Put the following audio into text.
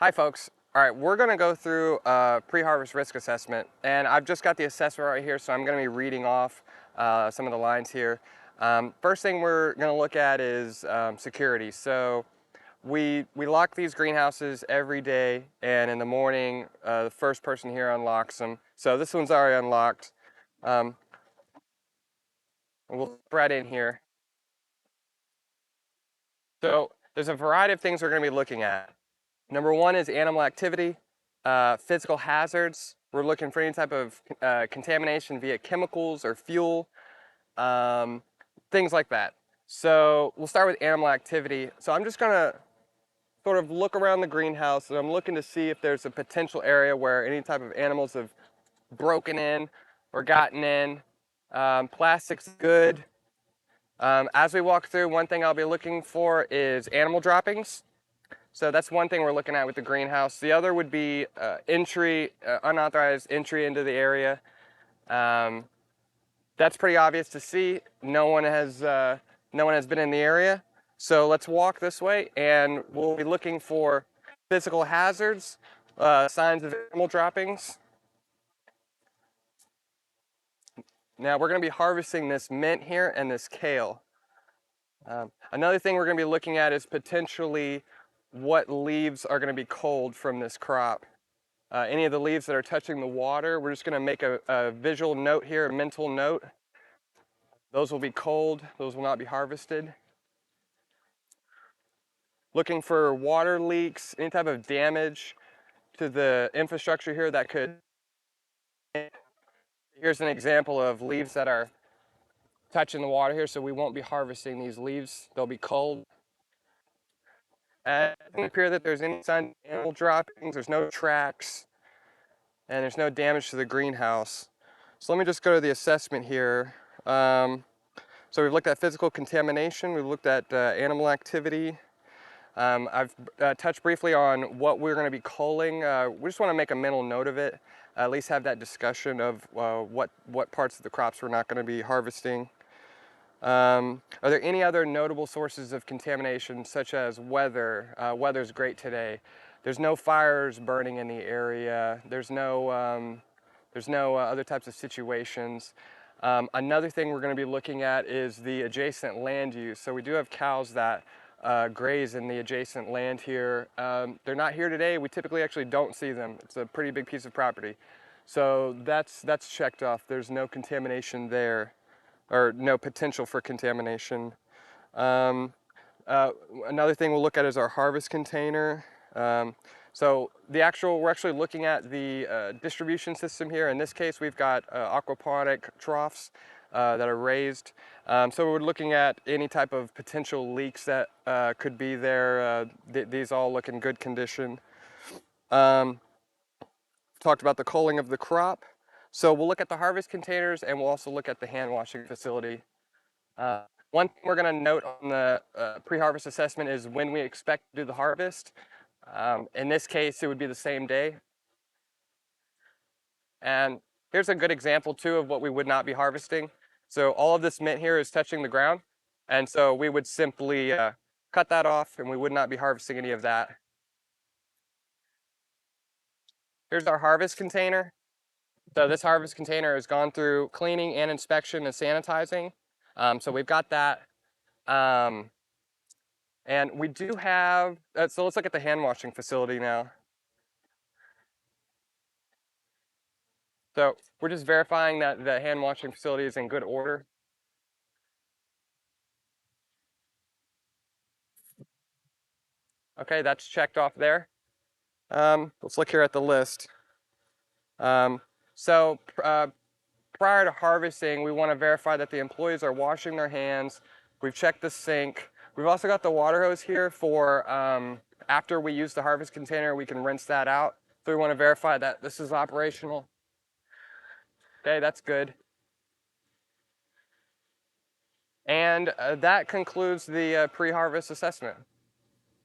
Hi folks. All right, we're gonna go through a pre-harvest risk assessment, and I've just got the assessment right here, so I'm gonna be reading off some of the lines here. First thing we're gonna look at is security. So we lock these greenhouses every day, and in the morning, the first person here unlocks them. So this one's already unlocked. And we'll spread in here. So there's a variety of things we're gonna be looking at. Number one is animal activity, physical hazards. We're looking for any type of contamination via chemicals or fuel, things like that. So we'll start with animal activity. So I'm just gonna sort of look around the greenhouse and I'm looking to see if there's a potential area where any type of animals have broken in or gotten in. Plastic's good. As we walk through, one thing I'll be looking for is animal droppings. So that's one thing we're looking at with the greenhouse. The other would be unauthorized entry into the area. That's pretty obvious to see. No one has been in the area. So let's walk this way, and we'll be looking for physical hazards, signs of animal droppings. Now we're going to be harvesting this mint here and this kale. Another thing we're going to be looking at is potentially what leaves are going to be culled from this crop. Any of the leaves that are touching the water, we're just going to make a visual note here, a mental note. Those will be culled, those will not be harvested. Looking for water leaks, any type of damage to the infrastructure here that could. Here's an example of leaves that are touching the water here, so we won't be harvesting these leaves, they'll be culled. And it doesn't appear that there's any sign of animal droppings, there's no tracks, and there's no damage to the greenhouse. So let me just go to the assessment here. So we've looked at physical contamination, we've looked at animal activity. I've touched briefly on what we're going to be culling. We just want to make a mental note of it, at least have that discussion of what parts of the crops we're not going to be harvesting. Are there any other notable sources of contamination, such as weather? Weather's great today. There's no fires burning in the area. There's no other types of situations. Another thing we're going to be looking at is the adjacent land use. So we do have cows that graze in the adjacent land here. They're not here today. We typically actually don't see them. It's a pretty big piece of property. So that's checked off. There's no contamination there, or no potential for contamination. Another thing we'll look at is our harvest container. So we're actually looking at the distribution system here. In this case, we've got aquaponic troughs that are raised. So we're looking at any type of potential leaks that could be there. These all look in good condition. Talked about the culling of the crop. So we'll look at the harvest containers, and we'll also look at the hand washing facility. One thing we're going to note on the pre-harvest assessment is when we expect to do the harvest. In this case, it would be the same day. And here's a good example too of what we would not be harvesting. So all of this mint here is touching the ground, and so we would simply cut that off, and we would not be harvesting any of that. Here's our harvest container. So this harvest container has gone through cleaning and inspection and sanitizing. So we've got that. And we do have, so let's look at the hand washing facility now. So we're just verifying that the hand washing facility is in good order. Okay, that's checked off there. Let's look here at the list. So prior to harvesting, we want to verify that the employees are washing their hands. We've checked the sink. We've also got the water hose here for after we use the harvest container, we can rinse that out. So we want to verify that this is operational. Okay, that's good. And that concludes the pre-harvest assessment.